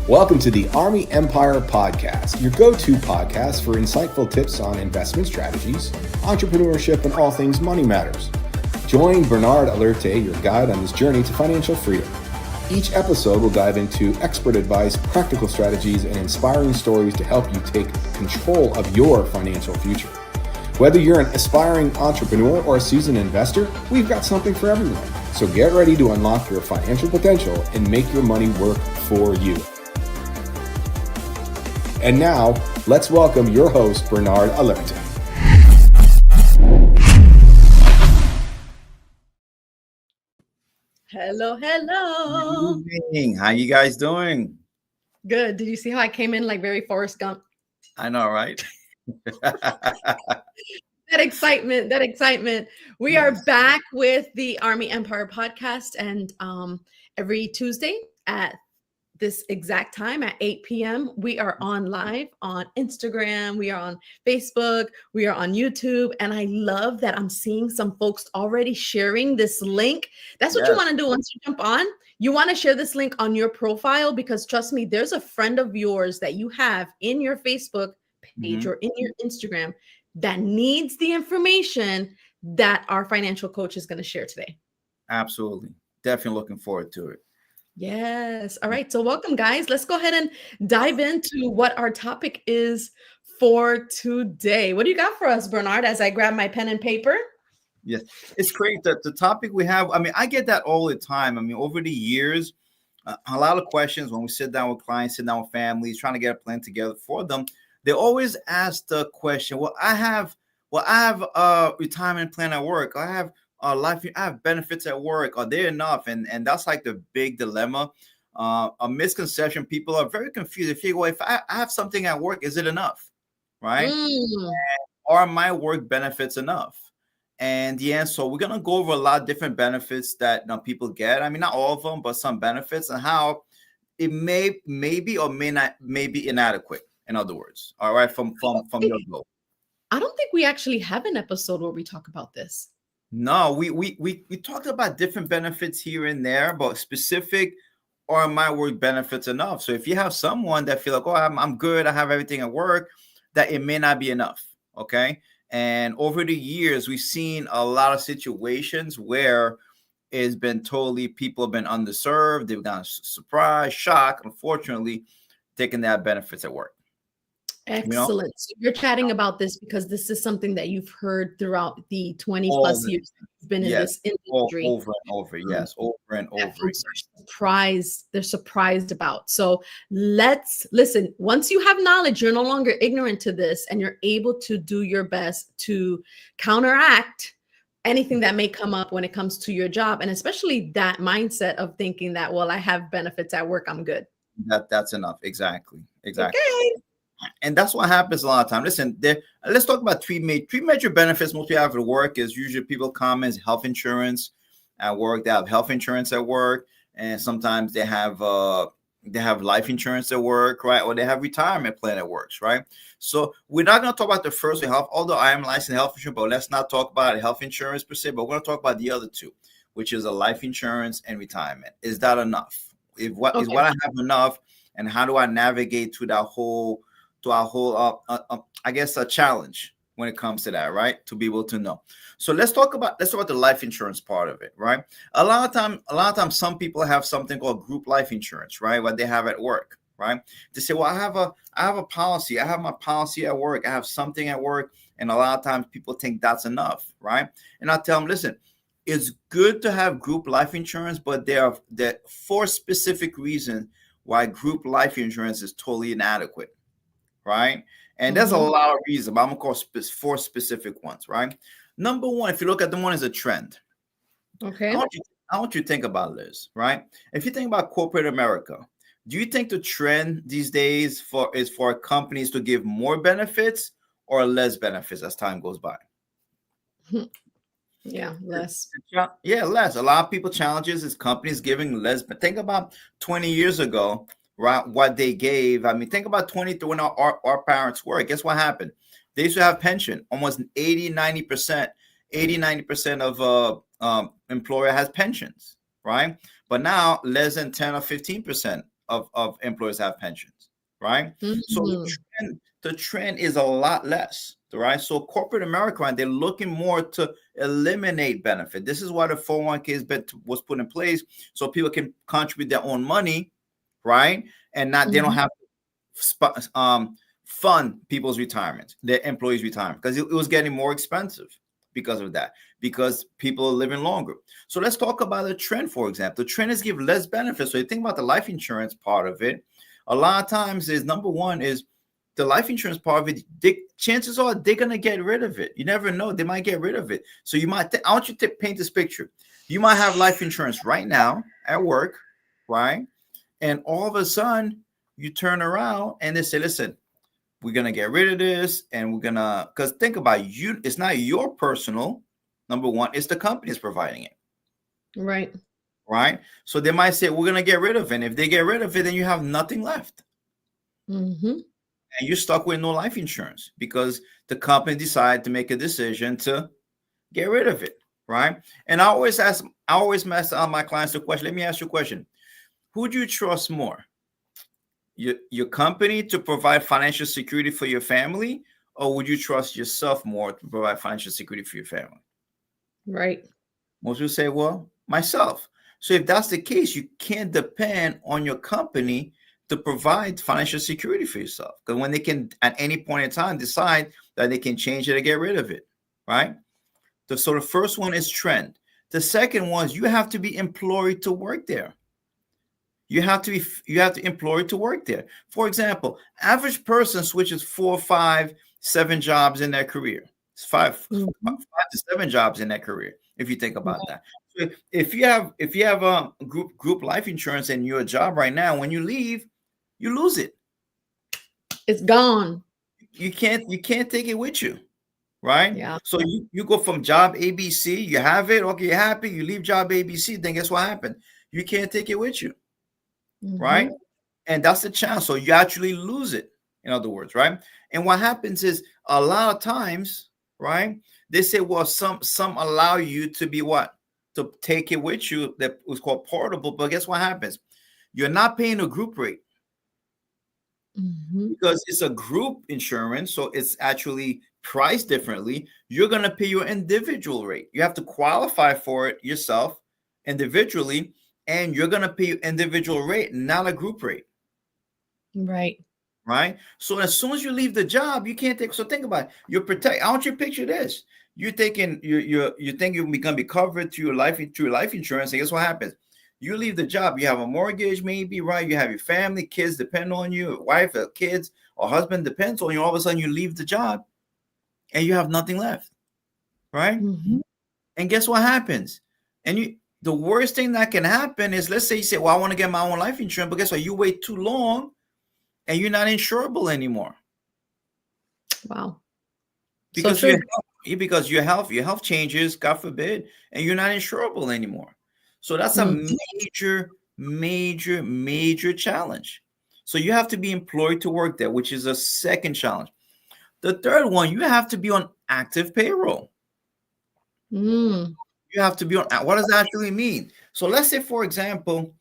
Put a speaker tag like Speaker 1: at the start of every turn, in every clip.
Speaker 1: Welcome to the Army Empire Podcast, your go-to podcast for insightful tips on investment strategies, entrepreneurship, and all things money matters. Join Bernard Alerte, your guide on this journey to financial freedom. Each episode will dive into expert advice, practical strategies, and inspiring stories to help you take control of your financial future. Whether you're an aspiring entrepreneur or a seasoned investor, we've got something for everyone. So get ready to unlock your financial potential and make your money work for you. And now, let's welcome your host, Bernard Alerte.
Speaker 2: Hello, hello.
Speaker 3: Good evening. How you guys doing?
Speaker 2: Good. Did you see how I came in like very Forrest Gump?
Speaker 3: I know, right?
Speaker 2: That excitement. We are back with the Army Empire Podcast, and every Tuesday at this exact time at 8 p.m. we are on live on Instagram, we are on Facebook, we are on YouTube, and I love that I'm seeing some folks already sharing this link. That's what you want to do once you jump on. You want to share this link on your profile, because trust me, there's a friend of yours that you have in your Facebook page or in your Instagram that needs the information that our financial coach is going to share today.
Speaker 3: Absolutely. Definitely looking forward to it.
Speaker 2: Yes. All right. So welcome, guys. Let's go ahead and dive into what our topic is for today. What do you got for us, Bernard, as I grab my pen and paper?
Speaker 3: Yes. It's great that the topic we have, I get that all the time. Over the years, a lot of questions when we sit down with clients, sit down with families, trying to get a plan together for them. They always ask the question, I have a retirement plan at work. I have I have benefits at work. Are they enough? And that's like the big dilemma. A misconception. People are very confused. They figure, well, if I have something at work, is it enough? Right? Are my work benefits enough? And the answer, so we're going to go over a lot of different benefits that people get. Not all of them, but some benefits, and how it may be or may be inadequate. In other words, all right, from your goal.
Speaker 2: I don't think we actually have an episode where we talk about this.
Speaker 3: No, we talked about different benefits here and there, but specific, are my work benefits enough? So if you have someone that feel like, I'm good, I have everything at work, that it may not be enough. Okay. And over the years, we've seen a lot of situations where it's been people have been underserved. They've gotten surprised, shocked, unfortunately, taking that benefits at work.
Speaker 2: Excellent. So you're chatting about this because this is something that you've heard throughout the 20 plus years that you've been in this industry.
Speaker 3: Over and over. Yes. Over and over.
Speaker 2: They're surprised about. So let's listen. Once you have knowledge, you're no longer ignorant to this, and you're able to do your best to counteract anything that may come up when it comes to your job. And especially that mindset of thinking that, I have benefits at work, I'm good.
Speaker 3: That's enough. Exactly.
Speaker 2: Okay.
Speaker 3: And that's what happens a lot of time. Listen, let's talk about three major benefits most people have at work. Is usually people come as health insurance at work. They have health insurance at work, and sometimes they have life insurance at work, right? Or they have retirement plan at work, right? So we're not going to talk about the first one, health, although I am licensed health insurance, but let's not talk about health insurance per se. But we're going to talk about the other two, which is a life insurance and retirement. Is that enough? Is what I have enough? And how do I navigate through that whole I guess a challenge when it comes to that, right? To be able to know. So let's talk about the life insurance part of it, right? A lot of times some people have something called group life insurance, right? What they have at work, right? They say, I have a policy. I have my policy at work. I have something at work. And a lot of times people think that's enough, right? And I tell them, listen, it's good to have group life insurance, but there are four specific reasons why group life insurance is totally inadequate. Right. And there's a lot of reasons, but I'm going to call four specific ones. Right. Number one, if you look at the one as a trend.
Speaker 2: Okay.
Speaker 3: I want you to think about this. Right. If you think about corporate America, do you think the trend these days is for companies to give more benefits or less benefits as time goes by?
Speaker 2: Yeah, less.
Speaker 3: Yeah, less. A lot of people challenges is companies giving less. But think about 20 years ago. Right, what they gave. Think about 23 when our parents were. Guess what happened? They used to have pension. Almost 90% of employer has pensions, right? But now less than 10 or 15% of employers have pensions, right? So
Speaker 2: Mm-hmm.
Speaker 3: the trend is a lot less, right? So corporate America, right, they're looking more to eliminate benefit. This is why the 401k was put in place, so people can contribute their own money, right? And not they don't
Speaker 2: Mm-hmm.
Speaker 3: have fund people's retirement, their employees' retirement, because it was getting more expensive because of that, because people are living longer. So let's talk about the trend, for example. The trend is give less benefits. So you think about the life insurance part of it, a lot of times is number one is the life insurance part of it, chances are they're going to get rid of it. You never know. They might get rid of it. So you might, I want you to paint this picture. You might have life insurance right now at work, right? And all of a sudden, you turn around and they say, listen, we're going to get rid of this. And we're going to, because think about it, it's not your personal, number one, it's the company is providing it.
Speaker 2: Right.
Speaker 3: Right. So they might say, we're going to get rid of it. And if they get rid of it, then you have nothing left.
Speaker 2: Mm-hmm.
Speaker 3: And you're stuck with no life insurance because the company decided to make a decision to get rid of it. Right. And I always ask my clients the question. Let me ask you a question. Who do you trust more? Your company to provide financial security for your family, or would you trust yourself more to provide financial security for your family?
Speaker 2: Right.
Speaker 3: Most people say, well, myself. So if that's the case, you can't depend on your company to provide financial security for yourself, because when they can at any point in time decide that they can change it or get rid of it, right? So the first one is trend. The second one is you have to be employed to work there. You have to employ to work there. For example, average person switches 4, 5, 7 jobs in their career. It's 5 to 7 jobs in their career. If you think about that. So if you have a group life insurance in your job right now, when you leave, you lose it.
Speaker 2: It's gone.
Speaker 3: You can't take it with you. Right?
Speaker 2: Yeah.
Speaker 3: So you go from job ABC, you have it, okay, you're happy, you leave job ABC, then guess what happened? You can't take it with you. Right? And that's the challenge. So you actually lose it, in other words, right? And what happens is a lot of times, right? They say, well, some allow you to be what? To take it with you. That was called portable. But guess what happens? You're not paying a group rate because it's a group insurance. So it's actually priced differently. You're going to pay your individual rate. You have to qualify for it yourself individually. And you're going to pay your individual rate, not a group rate.
Speaker 2: Right.
Speaker 3: Right. So as soon as you leave the job, you can't take. So think about it. You're protect. I want you to picture this. You're thinking you think you're going to be covered through your life insurance. And guess what happens? You leave the job. You have a mortgage, maybe, right? You have your family, kids depend on you, wife, kids, or husband depends on you. All of a sudden, you leave the job, and you have nothing left, right? And guess what happens? And the worst thing that can happen is, let's say you say, well, I want to get my own life insurance, but guess what? You wait too long and you're not insurable anymore.
Speaker 2: Wow.
Speaker 3: Because your health changes, God forbid, and you're not insurable anymore. So that's a major challenge. So you have to be employed to work there, which is a second challenge. The third one, you have to be on active payroll. You have to be on. What does that actually mean? So let's say, for example,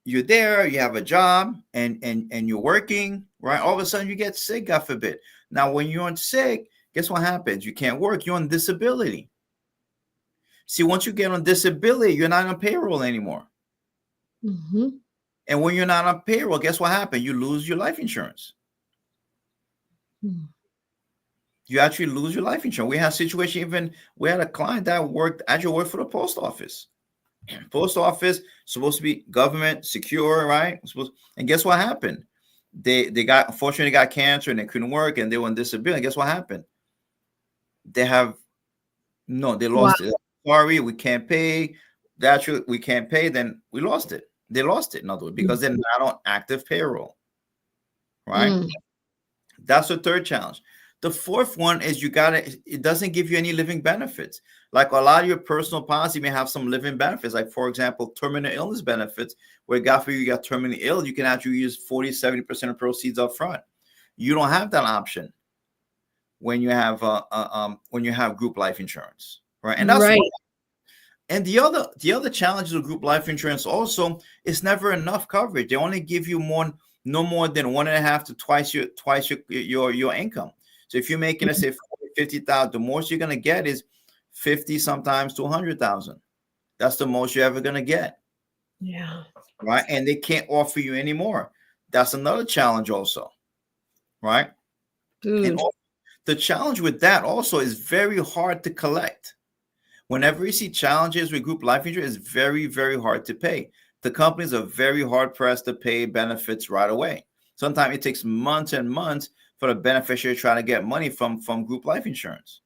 Speaker 3: you're there, you have a job, and you're working, right? All of a sudden, you get sick, God forbid. Now, when you're on sick, guess what happens? You can't work. You're on disability. See, once you get on disability, you're not on payroll anymore. And when you're not on payroll, guess what happens? You lose your life insurance. You actually lose your life insurance. We had a situation, we had a client that worked for the post office. Post office, supposed to be government, secure, right? And guess what happened? They unfortunately got cancer and they couldn't work and they were on disability. And guess what happened? They lost it. Sorry, we can't pay. We can't pay. Then we lost it. They lost it, in other words, because they're not on active payroll, right? That's the third challenge. The fourth one is it doesn't give you any living benefits. Like a lot of your personal policy may have some living benefits. Like, for example, terminal illness benefits, where God forbid you got terminally ill, you can actually use 40-70% of proceeds up front. You don't have that option when you have group life insurance, right? And that's And the other challenges of group life insurance also is never enough coverage. They only give you no more than 1.5 to twice your income. So if you're making, let's say 50,000, the most you're gonna get is 50 sometimes to 100,000. That's the most you're ever gonna get.
Speaker 2: Yeah.
Speaker 3: Right. And they can't offer you any more. That's another challenge also. Right.
Speaker 2: Dude.
Speaker 3: And the challenge with that also is very hard to collect. Whenever you see challenges with group life insurance, it's very, very hard to pay. The companies are very hard pressed to pay benefits right away. Sometimes it takes months and months for the beneficiary trying to get money from group life insurance.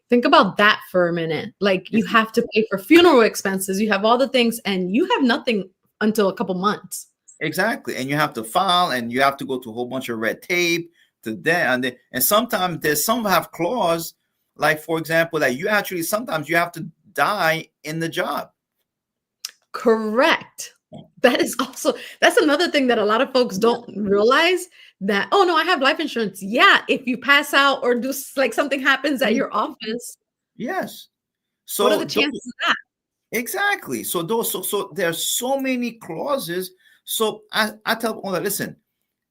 Speaker 2: Think about that for a minute. Like, you have to pay for funeral expenses. You have all the things, and you have nothing until a couple months.
Speaker 3: Exactly. And you have to file, and you have to go through a whole bunch of red tape to then. And sometimes there's some have clause, like, for example, that you actually sometimes you have to die in the job.
Speaker 2: Correct. That's another thing that a lot of folks don't realize, that, oh no, I have life insurance. Yeah, if you pass out or do like something happens at your office.
Speaker 3: Yes. So
Speaker 2: what are the chances of that?
Speaker 3: Exactly. So there's so many clauses. So I tell people that, listen,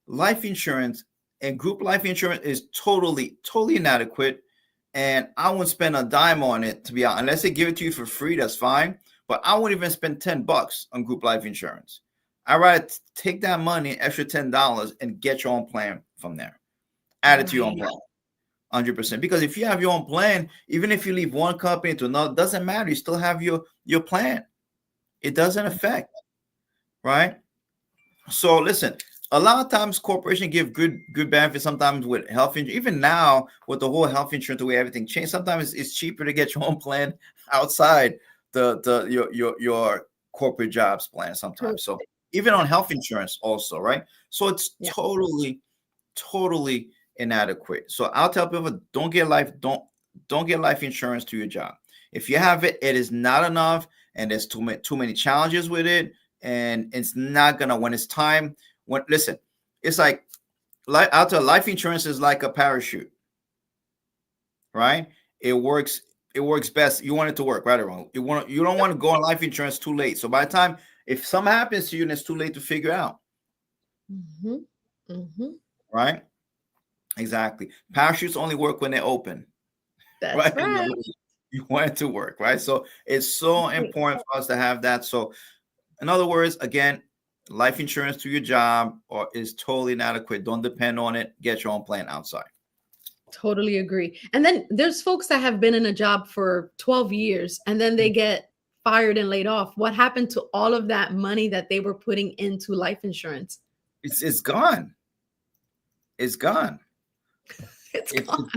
Speaker 3: life insurance and group life insurance is totally inadequate. And I wouldn't spend a dime on it, to be honest. Unless they give it to you for free, that's fine. But I wouldn't even spend $10 on group life insurance. I'd rather take that money, extra $10, and get your own plan from there. Add it to your own plan, 100%. Because if you have your own plan, even if you leave one company to another, doesn't matter. You still have your plan. It doesn't affect, right? So listen, a lot of times corporations give good benefits. Sometimes with health insurance, even now with the whole health insurance, the way everything changed, sometimes it's cheaper to get your own plan outside your corporate jobs plan sometimes. So even on health insurance also, right? So it's totally inadequate. So I'll tell people, don't get life insurance to your job. If you have it, it is not enough, and there's too many challenges with it, and it's not gonna, when it's time. Listen, it's like I'll tell, life insurance is like a parachute, right? It works best. You want it to work, right or wrong. You don't want to go on life insurance too late. So by the time, if something happens to you, and it's too late to figure out. Right? Exactly. Parachutes only work when they're open.
Speaker 2: That's right.
Speaker 3: You want it to work, right? So it's so important for us to have that. So in other words, again, life insurance to your job is totally inadequate. Don't depend on it. Get your own plan outside.
Speaker 2: Totally agree. And then there's folks that have been in a job for 12 years and then they get fired and laid off. What happened to all of that money that they were putting into life insurance?
Speaker 3: It's gone. It's gone.
Speaker 2: It's gone.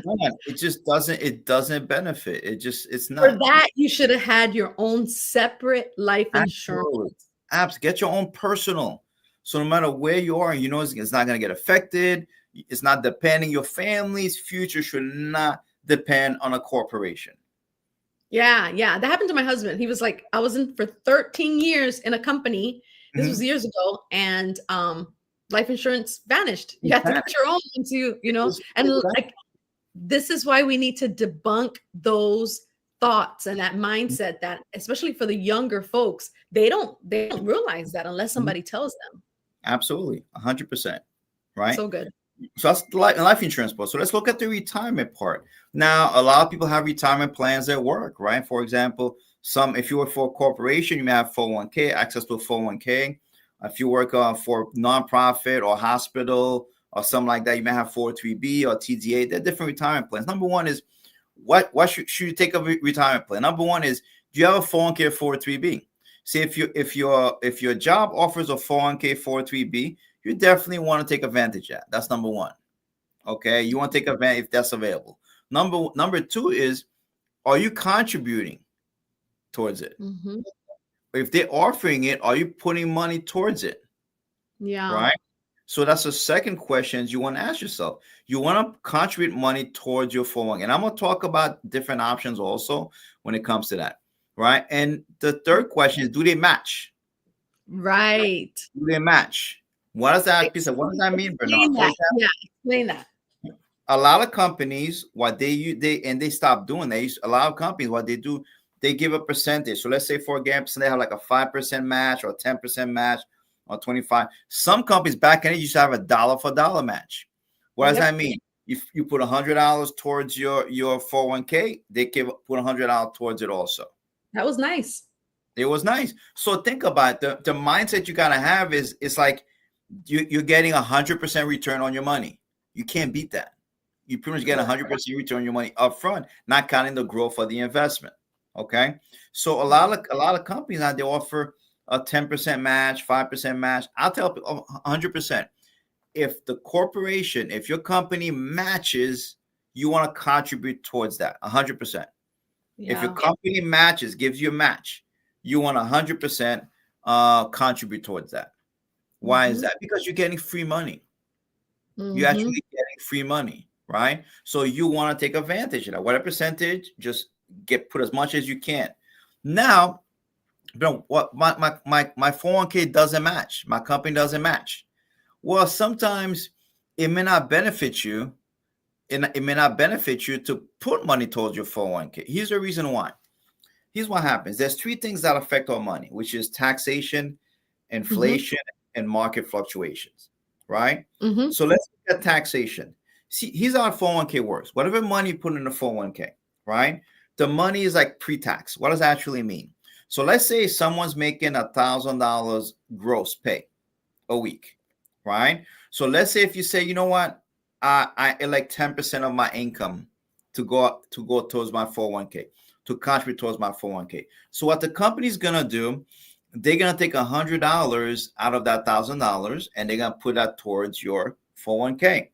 Speaker 3: It just doesn't benefit. It's not.
Speaker 2: For that, you should have had your own separate life insurance.
Speaker 3: Absolutely. Get your own personal. So no matter where you are, you know it's not going to get affected. It's not depending. Your family's future should not depend on a corporation.
Speaker 2: Yeah. That happened to my husband. He was like, I was in for 13 years in a company. This was years ago, and life insurance vanished. You have to get your own into, and like, this is why we need to debunk those thoughts and that mindset, that especially for the younger folks, they don't realize that unless somebody tells them.
Speaker 3: Absolutely. 100%. Right.
Speaker 2: So good.
Speaker 3: So that's the life insurance part. So let's look at the retirement part. Now, a lot of people have retirement plans at work, right? For example, if you work for a corporation, you may have 401k, access to a 401k. If you work for nonprofit or hospital or something like that, you may have 403b or TDA. They're different retirement plans. Number one is, what should you take a retirement plan? Number one is, do you have a 401k or 403b? See, if your job offers a 401k, 403b, you definitely want to take advantage of that. That's number one. Okay, you want to take advantage if that's available. Number two is, are you contributing towards it? If they're offering it, are you putting money towards it?
Speaker 2: Yeah.
Speaker 3: Right. So that's the second question you want to ask yourself. You want to contribute money towards your 401k. And I'm going to talk about different options also when it comes to that. Right. And the third question is, do they match?
Speaker 2: Right.
Speaker 3: Do they match? What does that mean, Bernard?
Speaker 2: Explain that.
Speaker 3: A lot of companies, what they stopped doing, a lot of companies, what they do, they give a percentage. So let's say for example, they have like a 5% match or a 10% match or 25. Some companies back in it used to have a dollar for dollar match. What does that mean? If you put $100 towards your 401k, they put $100 towards it also.
Speaker 2: That was nice.
Speaker 3: It was nice. So think about it. The mindset you gotta have is it's like you're getting 100% return on your money. You can't beat that. You pretty much get 100% return on your money up front, not counting the growth of the investment. Okay. So a lot of companies now, they offer a 10% match, 5% match. I'll tell people 100%. If the corporation, if your company matches, you want to contribute towards that 100%. If your company matches, gives you a match, you want 100% contribute towards that. Why is that? Because you're getting free money. You're actually getting free money, right? So you want to take advantage of that. Whatever percentage, just put as much as you can. Now, what my 401k doesn't match. My company doesn't match. Well, sometimes it may not benefit you. It may not benefit you to put money towards your 401k. Here's the reason why. Here's what happens. There's three things that affect our money, which is taxation, inflation, and market fluctuations, right? So let's look at taxation. See, here's how 401k works. Whatever money you put in the 401k, right? The money is like pre-tax. What does that actually mean? So let's say someone's making $1,000 gross pay a week, right? So let's say if you say, you know what, I like 10% of my income to go towards my 401k, to contribute towards my 401k. So what the company's gonna do, they're gonna take $100 out of that $1,000 and they're gonna put that towards your 401k.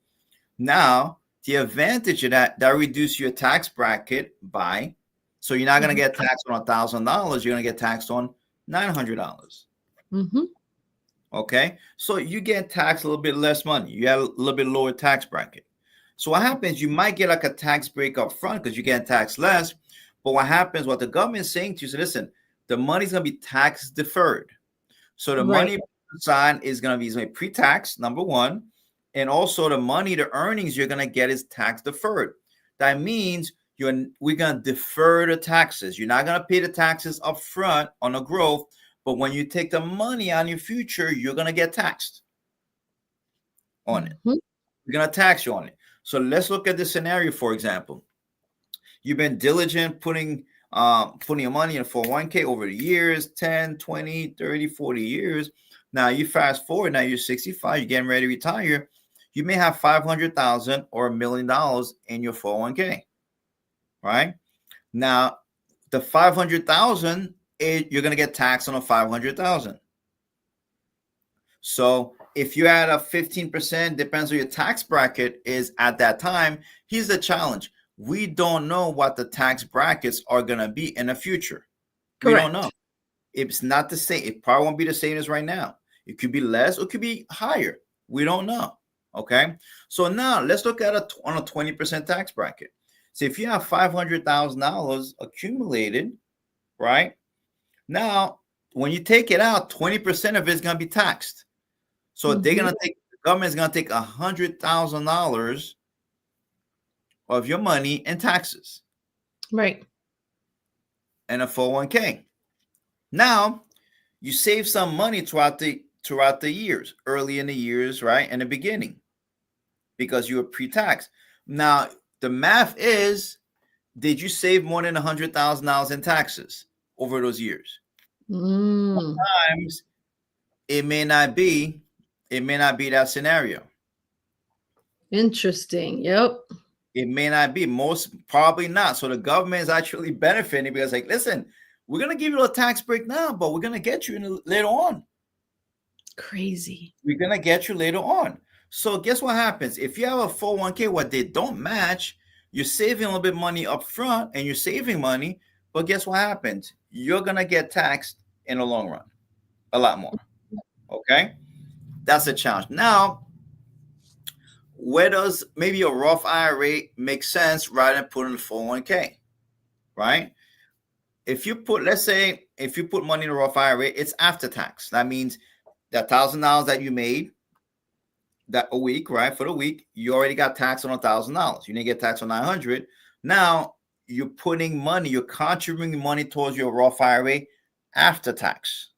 Speaker 3: Now, the advantage of that reduces your tax bracket by, so you're not gonna get taxed on $1,000, you're gonna get taxed on $900. Okay, so you get taxed a little bit less money. You have a little bit lower tax bracket. So what happens? You might get like a tax break up front because you get taxed less. But what happens? What the government is saying to you is, listen, the money's gonna be tax deferred. So the money side is gonna be pre-tax, number one, and also the money, the earnings you're gonna get is tax deferred. That means we're gonna defer the taxes. You're not gonna pay the taxes up front on the growth. But when you take the money out in your future, you're going to get taxed on it. We're going to tax you on it. So let's look at this scenario, for example. You've been diligent putting your money in 401k over the years, 10, 20, 30, 40 years. Now you fast forward, now you're 65, you're getting ready to retire. You may have $500,000 or $1 million in your 401k, right? Now, the $500,000, you're going to get taxed on a $500,000. So if you add a 15%, depends on your tax bracket is at that time. Here's the challenge. We don't know what the tax brackets are going to be in the future. Correct. We don't know. It's not the same. It probably won't be the same as right now. It could be less or it could be higher. We don't know. Okay. So now let's look at on a 20% tax bracket. So if you have $500,000 accumulated, right? Now, when you take it out, 20% of it is going to be taxed. So the government is going to take $100,000 of your money in taxes.
Speaker 2: Right.
Speaker 3: And a 401k. Now, you save some money throughout the years, early in the years, right? In the beginning, because you were pre-tax. Now, the math is, did you save more than $100,000 in taxes over those years? Sometimes it may not be that scenario.
Speaker 2: Interesting. Yep.
Speaker 3: It may not be. Most probably not. So the government is actually benefiting because, like, listen, we're gonna give you a tax break now, but we're gonna get you later on.
Speaker 2: Crazy.
Speaker 3: We're gonna get you later on. So guess what happens? If you have a 401k what they don't match, you're saving a little bit of money up front and you're saving money, but guess what happens? You're gonna get taxed in the long run a lot more. Okay, that's a challenge. Now, where does maybe a Roth IRA make sense rather than putting a 401k? Right? If you put, let's say, if you put money in a Roth IRA, it's after tax. That means that $1,000 that you made that a week, right? For the week, you already got taxed on $1,000. You didn't get taxed on $900. Now you're putting money, you're contributing money towards your Roth IRA after tax.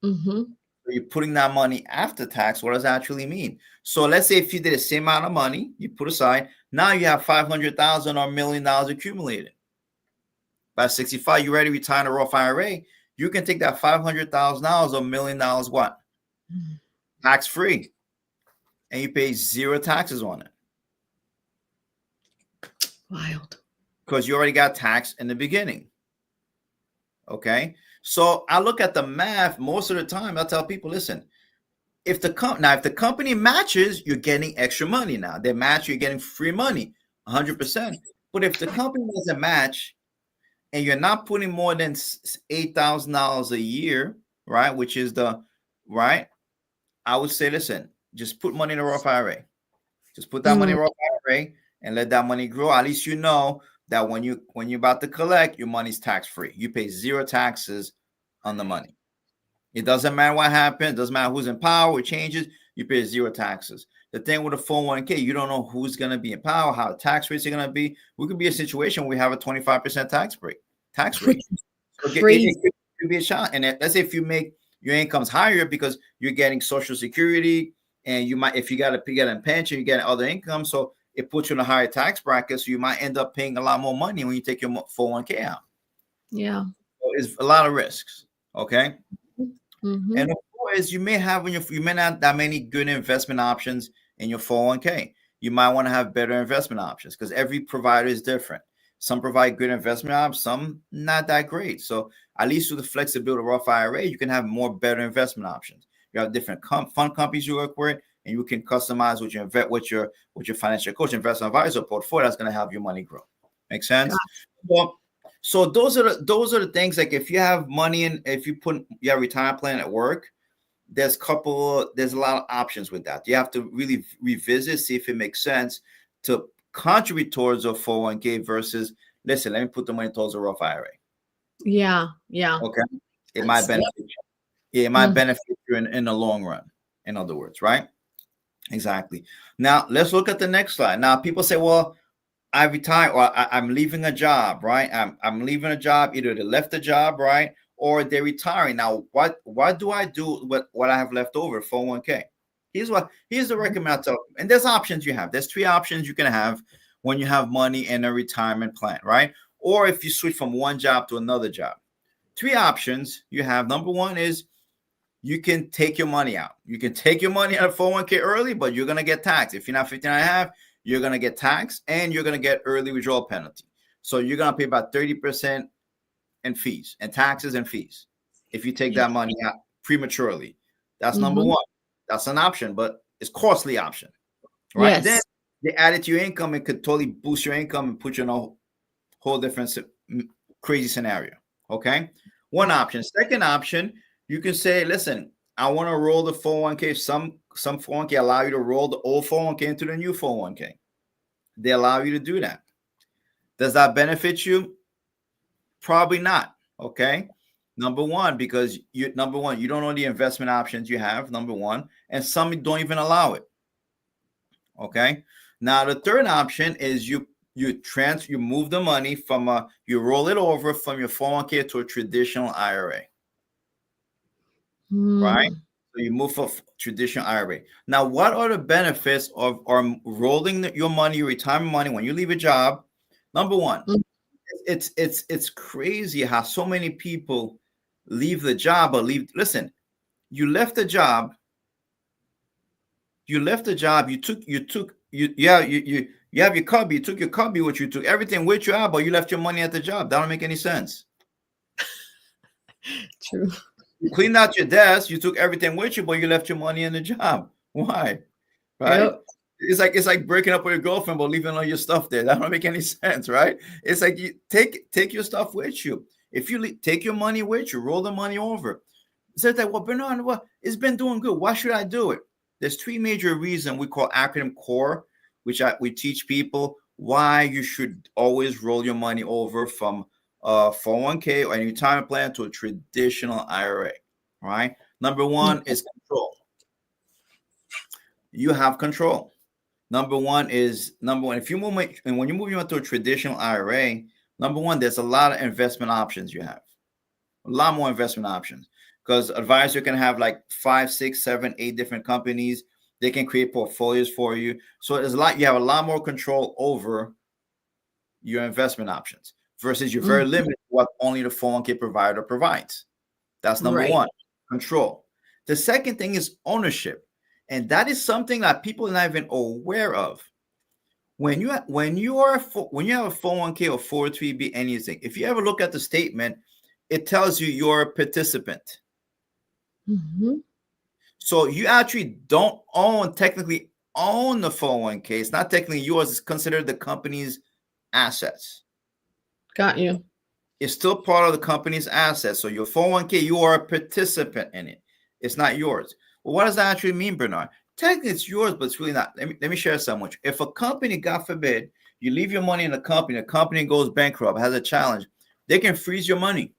Speaker 2: Mm-hmm.
Speaker 3: So you're putting that money after tax. What does that actually mean? So let's say if you did the same amount of money, you put aside, now you have $500,000 or $1 million accumulated. By 65, you already retired a Roth IRA. You can take that $500,000 or $1 million, what? Tax free. And you pay zero taxes on it.
Speaker 2: Wild.
Speaker 3: Because you already got taxed in the beginning. Okay. So I look at the math most of the time. I tell people, listen, if the company matches, you're getting extra money now. They match, you're getting free money, 100%. But if the company doesn't match and you're not putting more than $8,000 a year, right, which is right, I would say, listen, just put money in a Roth IRA. Just put that money in a Roth IRA and let that money grow. At least you know that when you're about to collect, your money's tax-free. You pay zero taxes on the money. It doesn't matter what happens. It doesn't matter who's in power. It changes. You pay zero taxes. The thing with a 401k, you don't know who's going to be in power, how the tax rates are going to be. We could be a situation where we have a 25% tax rate. So it could be a shot. And let's say if you make your income's higher because you're getting Social Security, and you might, if you got a pension, you get other income. So it puts you in a higher tax bracket. So you might end up paying a lot more money when you take your 401k out.
Speaker 2: Yeah.
Speaker 3: So it's a lot of risks. Okay.
Speaker 2: Mm-hmm.
Speaker 3: And of course, you may not have that many good investment options in your 401k. You might want to have better investment options because every provider is different. Some provide good investment options, some not that great. So at least with the flexibility of Roth IRA, you can have better investment options. You have different fund companies you work with, and you can customize with your financial coach, investment advisor portfolio that's going to help your money grow. Make sense? Well, so those are the things. Like if you have money in, if you put your retirement plan at work, there's a lot of options with that. You have to really revisit, see if it makes sense to contribute towards a 401k versus, listen, let me put the money towards a Roth IRA.
Speaker 2: Yeah.
Speaker 3: Okay. It might benefit you. Yeah, it might benefit you in the long run. In other words, right? Exactly. Now let's look at the next slide. Now people say, well, I retired or I'm leaving a job, right? I'm leaving a job. Either they left the job, right? Or they're retiring. Now, what do I do with what I have left over for 401k? Here's the recommend. And there's options you have. There's 3 options you can have when you have money in a retirement plan, right? Or if you switch from one job to another job. 3 options you have. Number 1 is you can take your money out. You can take your money out of 401k early, but you're going to get taxed. If you're not 59.5, you're going to get taxed and you're going to get early withdrawal penalty. So you're going to pay about 30% in fees and taxes and fees if you take that money out prematurely. That's number 1. That's an option, but it's costly option, right? Yes. Then they add it to your income. It could totally boost your income and put you in a whole different crazy scenario. Okay. One option. Second option, you can say, listen, I want to roll the 401k. Some 401k allow you to roll the old 401k into the new 401k. They allow you to do that. Does that benefit you? Probably not. Okay. Number 1, because you don't know the investment options you have. Number 1, and some don't even allow it. Okay. Now the third option is you move the money from you roll it over from your 401k to a traditional IRA. Right? So you move for traditional IRA. Now, what are the benefits of rolling your money, your retirement money when you leave a job? Number 1, it's crazy how so many people leave the job or listen, you left the job. You have your cubby, you took your cubby with you, took everything with you out, but you left your money at the job. That don't make any sense.
Speaker 2: True.
Speaker 3: You cleaned out your desk, you took everything with you, but you left your money in the job. Why? Right? Yep. It's like breaking up with your girlfriend, but leaving all your stuff there. That don't make any sense, right? It's like you take your stuff with you. If you take your money with you, roll the money over. Says that, well, Bernard, it's been doing good. Why should I do it? There's 3 major reasons we call acronym CORE, which we teach people why you should always roll your money over from 401k or a retirement plan to a traditional IRA. Right? Number 1 is control. You have control. Number one. If you move, and when you move into a traditional IRA, Number one, there's a lot of investment options you have. A lot more investment options because advisor can have like 5, 6, 7, 8 different companies. They can create portfolios for you. So there's you have a lot more control over your investment options versus you're very limited to what only the 401k provider provides. That's number one, control. The second thing is ownership. And that is something that people are not even aware of. When you have a 401k or 403b anything, if you ever look at the statement, it tells you you're a participant. So you actually don't technically own the 401k. It's not technically yours. It's considered the company's assets.
Speaker 2: Got you.
Speaker 3: It's still part of the company's assets. So your 401k, you are a participant in it. It's not yours. Well, what does that actually mean, Bernard? Technically, it's yours, but it's really not. Let me share something with you. If a company, God forbid, you leave your money in the company goes bankrupt, has a challenge, they can freeze your money.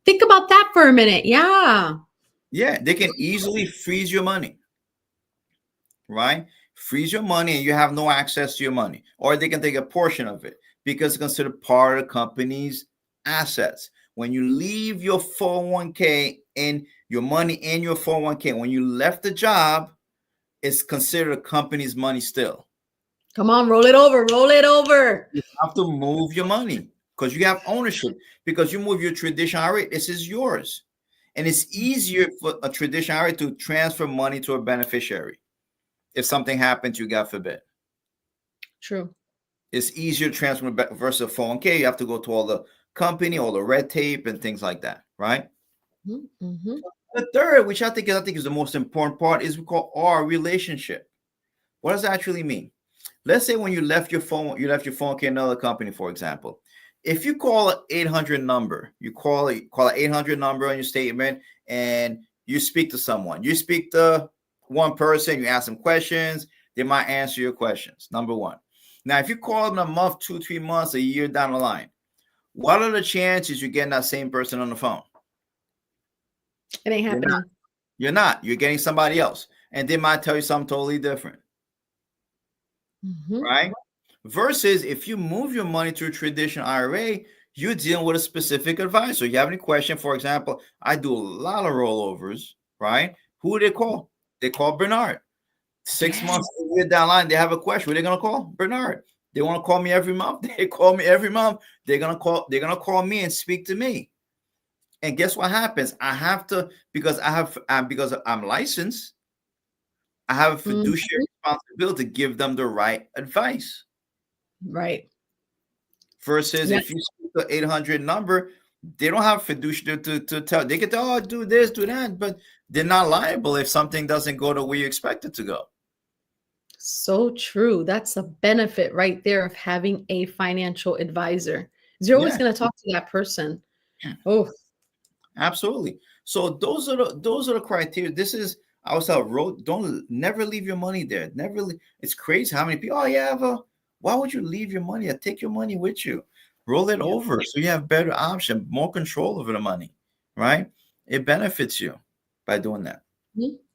Speaker 2: Think about that for a minute. Yeah.
Speaker 3: Yeah, they can easily freeze your money, right? Freeze your money and you have no access to your money. Or they can take a portion of it because it's considered part of the company's assets. When you leave your 401k and your money in your 401k, when you left the job, it's considered a company's money still.
Speaker 2: Come on, roll it over, roll it over.
Speaker 3: You have to move your money because you have ownership. Because you move your traditional IRA, this is yours. And it's easier for a traditional IRA to transfer money to a beneficiary. If something happened to you, God forbid.
Speaker 2: True.
Speaker 3: It's easier to transfer versus a 401k. You have to go to all the company, all the red tape and things like that, right?
Speaker 2: Mm-hmm.
Speaker 3: The third, which I think is the most important part, is we call our relationship. What does that actually mean? Let's say when you left your 401k another company, for example. If you call an 800 number, you call an 800 number on your statement and you speak to someone. You speak to one person, you ask them questions, they might answer your questions, number one. Now, if you call them a month, 2, 3 months, a year down the line, what are the chances you're getting that same person on the phone?
Speaker 2: It ain't happening.
Speaker 3: You're not. You're getting somebody else. And they might tell you something totally different. Right? Versus if you move your money to a traditional IRA, you're dealing with a specific advisor. You have any question? For example, I do a lot of rollovers, right? Who do they call? They call Bernard. 6 months, a year down the line, they have a question. Who are they gonna call? Bernard. They want to call me every month. They call me every month. They're gonna call me and speak to me. And guess what happens? I have to, because I'm licensed, I have a fiduciary responsibility to give them the right advice.
Speaker 2: Right.
Speaker 3: Versus if you speak the 800 number, they don't have fiduciary to tell. They can tell, oh, do this, do that, but they're not liable if something doesn't go the way you expect it to go.
Speaker 2: So true. That's a benefit right there of having a financial advisor. You're always going to talk to that person. Oh,
Speaker 3: absolutely. So those are the criteria. This is, I was never leave your money there. It's crazy how many people, why would you leave your money? Take your money with you. Roll it over so you have better option, more control over the money, right? It benefits you by doing that,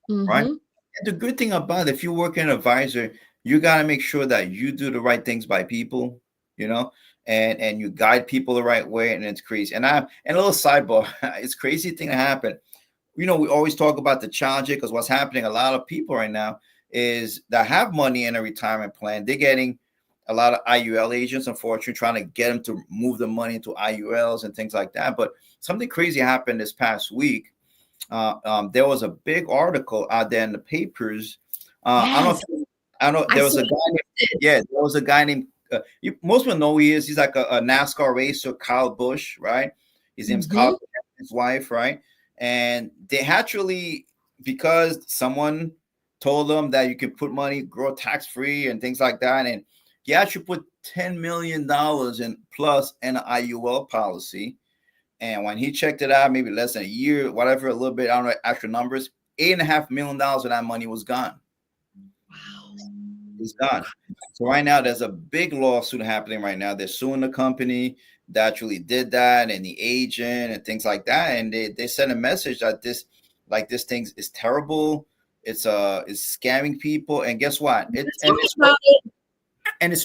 Speaker 3: right? And the good thing about it, if you work in an advisor, you got to make sure that you do the right things by people, and you guide people the right way. And it's crazy. And a little sidebar, it's crazy thing that happened. We always talk about the challenge because what's happening, a lot of people right now is that have money in a retirement plan. They're getting a lot of IUL agents, unfortunately, trying to get them to move the money into IULs and things like that. But something crazy happened this past week. There was a big article out there in the papers. There was a guy named most people know who he is. He's like a NASCAR racer, Kyle Busch, right? His name's Kyle, his wife, right? And they actually, because someone told them that you can put money, grow tax-free and things like that. And he actually put $10 million in plus an IUL policy. And when he checked it out, maybe less than a year, whatever, a little bit, I don't know, extra numbers, $8.5 million of that money was gone. Wow. It's gone. So right now, there's a big lawsuit happening right now. They're suing the company that actually did that and the agent and things like that. And they sent a message that this thing is terrible. It's scamming people. And guess what? It's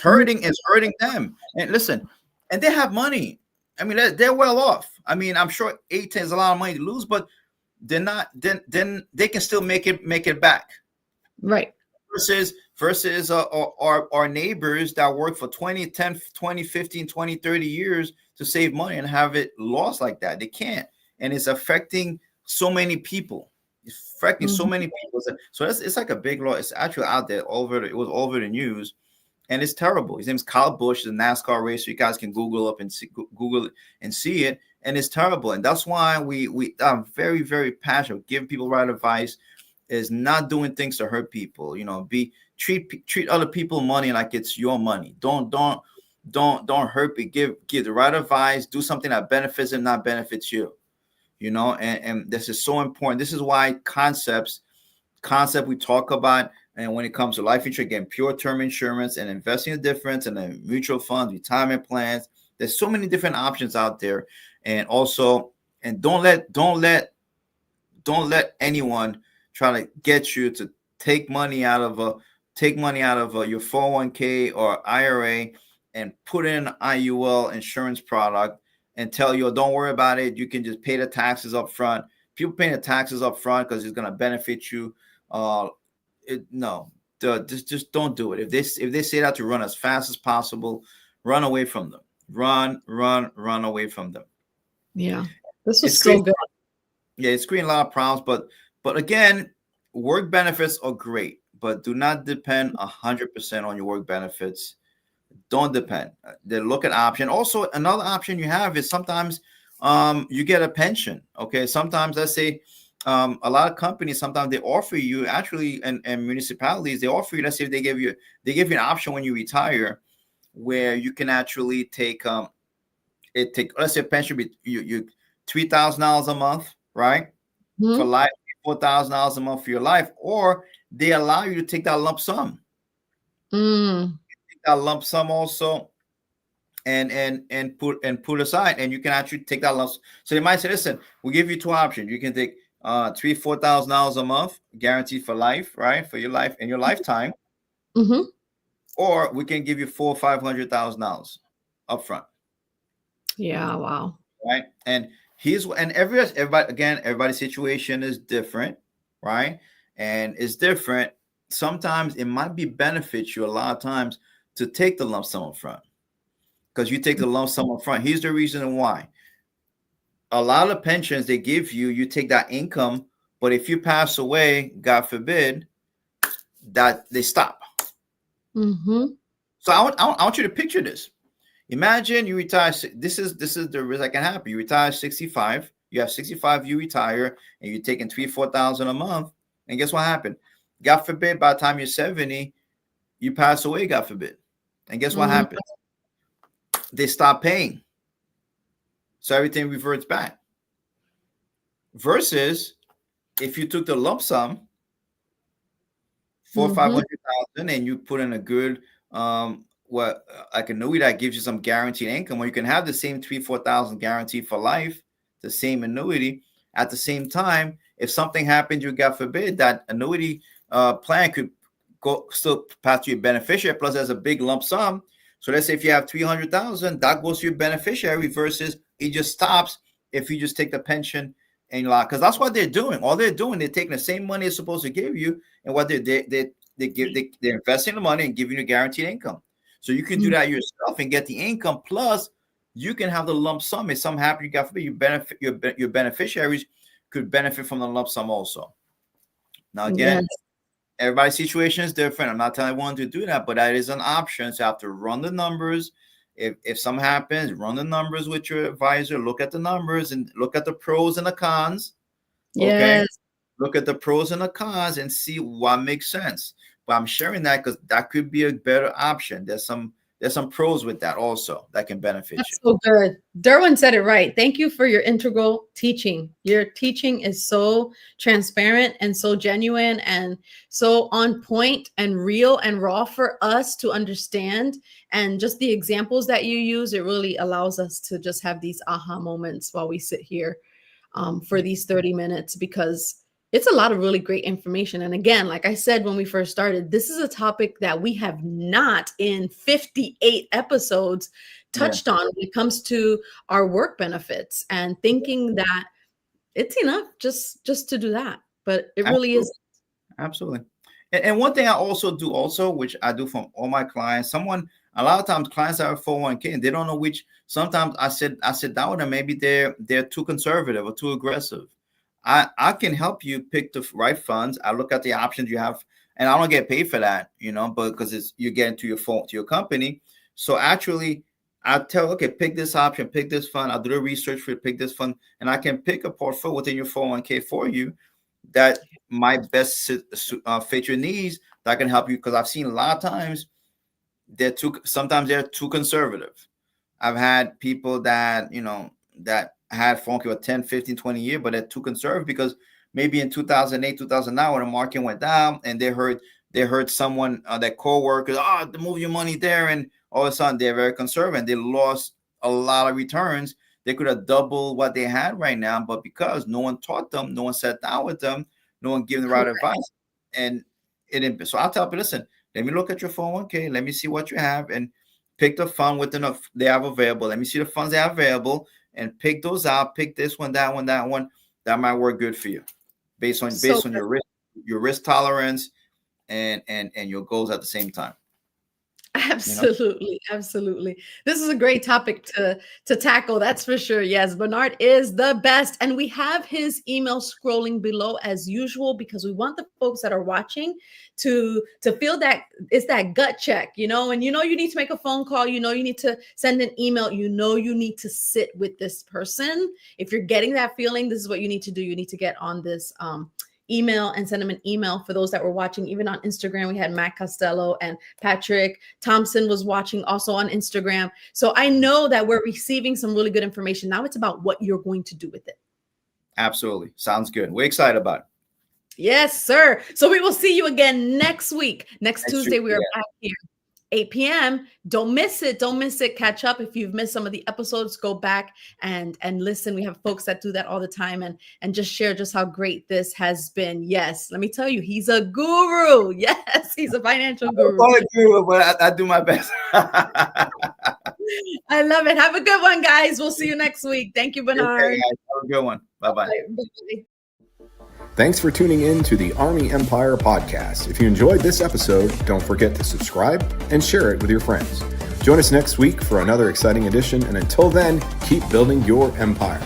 Speaker 3: hurting them. And listen, and they have money. I mean, they're well off. I mean, I'm sure 8-10 is a lot of money to lose, but they're not. Then they can still make it back.
Speaker 2: Right.
Speaker 3: Versus our neighbors that work for 20, 10, 20, 15, 20, 30 years to save money and have it lost like that. They can't. And it's affecting so many people. It's affecting so many people. So it's like a big law. It's actually out there. It was all over the news. And it's terrible. His name's Kyle Busch, the NASCAR racer. You guys can Google it and see it. And it's terrible. And that's why I'm very, very passionate. Giving people right advice is not doing things to hurt people. Treat other people money like it's your money. Don't hurt people. Give the right advice. Do something that benefits them, not benefits you. And this is so important. This is why concept we talk about. And when it comes to life insurance, again, pure term insurance and investing the difference, and then mutual funds, retirement plans. There's so many different options out there. And also, and don't let anyone try to get you to take money out of your 401k or IRA and put in an IUL insurance product and tell you, don't worry about it. You can just pay the taxes up front. People paying the taxes up front because it's going to benefit you. Just don't do it. If they say that to run as fast as possible, run away from them. Run away from them.
Speaker 2: Yeah, this was so good.
Speaker 3: Yeah, it's creating a lot of problems, but again, work benefits are great, but do not depend 100% on your work benefits. Don't depend. Then look at option. Also, another option you have is sometimes you get a pension. Okay, sometimes let's say a lot of companies, sometimes they offer you actually, and municipalities, they offer you, let's say they give you an option when you retire where you can actually take let's say a pension, you $3,000 a month, right? For life, $4,000 a month for your life, or they allow you to take that lump sum. Take that lump sum also and put aside, and you can actually take that lump. So they might say, listen, we'll give you two options. You can take $3,000-$4,000 a month guaranteed for life, right? For your life and your lifetime. Or we can give you $400,000 or $500,000 up front.
Speaker 2: Yeah, wow.
Speaker 3: Right. And everybody's situation is different, right? And it's different. Sometimes it might be benefit you a lot of times to take the lump sum up front. Because you take the lump sum up front. Here's the reason why. A lot of pensions they give you, you take that income, but if you pass away, God forbid, that they stop. So I want you to picture this. Imagine you retire. This is the risk that can happen. You retire 65. You have 65. You retire, and you're taking $3,000-$4,000 a month. And guess what happened? God forbid, by the time you're 70, you pass away. God forbid. And guess what happens? They stop paying. So everything reverts back. Versus if you took the lump sum, $400,000 or $500,000, and you put in a good like annuity that gives you some guaranteed income, where you can have the same $3,000-$4,000 guaranteed for life, the same annuity. At the same time, if something happened, you God forbid, that annuity plan could still pass to your beneficiary. Plus, there's a big lump sum. So let's say if you have $300,000, that goes to your beneficiary. Versus it just stops if you just take the pension and because that's what they're doing. All they're doing, they're taking the same money they're supposed to give you, and what they're investing the money and giving you guaranteed income. So you can do that yourself and get the income. Plus, you can have the lump sum. If something happens, you got forbid, you benefit your beneficiaries could benefit from the lump sum also. Now again, everybody's situation is different. I'm not telling everyone to do that, but that is an option. So you have to run the numbers. If something happens, run the numbers with your advisor. Look at the numbers and look at the pros and the cons. Okay.
Speaker 2: Yes.
Speaker 3: Look at the pros and the cons and see what makes sense. But I'm sharing that because that could be a better option. There's some pros with that also that can benefit
Speaker 2: That's
Speaker 3: you.
Speaker 2: so good. Derwin said it right. Thank you for your integral teaching. Your teaching is so transparent and so genuine and so on point and real and raw for us to understand. And just the examples that you use, it really allows us to just have these aha moments while we sit here for these 30 minutes, because it's a lot of really great information. And again, like I said, when we first started, this is a topic that we have not in 58 episodes touched on when it comes to our work benefits and thinking that it's enough just to do that. But it really is.
Speaker 3: Absolutely. And one thing I also do which I do from all my clients, a lot of times clients have a 401k and they don't know which. Sometimes I sit down with them, maybe they're too conservative or too aggressive. I can help you pick the right funds. I look at the options you have, and I don't get paid for that, but because you're getting to your company. So actually I tell, okay, pick this option, pick this fund. I'll do the research for you, pick this fund, and I can pick a portfolio within your 401k for you that might best fit your needs, that can help you. Because I've seen a lot of times sometimes they're too conservative. I've had people that, that had 401k for 10, 15, 20 years, but they're too conservative because maybe in 2008, 2009, when the market went down and they heard someone, their co-workers, move your money there. And all of a sudden they're very conservative and they lost a lot of returns. They could have doubled what they had right now, but because no one taught them, no one sat down with them, no one gave them the right advice. And so I'll tell people, listen, let me look at your 401k. Let me see what you have and pick the fund with enough they have available. Let me see the funds they have available and pick those out. Pick this one, that one, that one. That might work good for you based on your risk tolerance and your goals at the same time.
Speaker 2: Absolutely. Absolutely. This is a great topic to tackle. That's for sure. Yes. Bernard is the best. And we have his email scrolling below as usual, because we want the folks that are watching to feel that it's that gut check, and you need to make a phone call, you need to send an email, you need to sit with this person. If you're getting that feeling, this is what you need to do. You need to get on this, email and send them an email. For those that were watching, even on Instagram, we had Matt Costello and Patrick Thompson was watching also on Instagram. So I know that we're receiving some really good information. Now it's about what you're going to do with it.
Speaker 3: Absolutely. Sounds good. We're excited about it.
Speaker 2: Yes, sir. So we will see you again next week. Next Tuesday, we are back here. 8 p.m. Don't miss it. Don't miss it. Catch up. If you've missed some of the episodes, go back and listen. We have folks that do that all the time and just share just how great this has been. Yes. Let me tell you, he's a guru. Yes. He's a financial guru.
Speaker 3: I'm not a guru, but I do my best.
Speaker 2: I love it. Have a good one, guys. We'll see you next week. Thank you, Bernard.
Speaker 3: Okay, have a good one. Bye-bye.
Speaker 2: Bye-bye.
Speaker 1: Thanks for tuning in to the Army Empire podcast. If you enjoyed this episode, don't forget to subscribe and share it with your friends. Join us next week for another exciting edition, and until then, keep building your empire.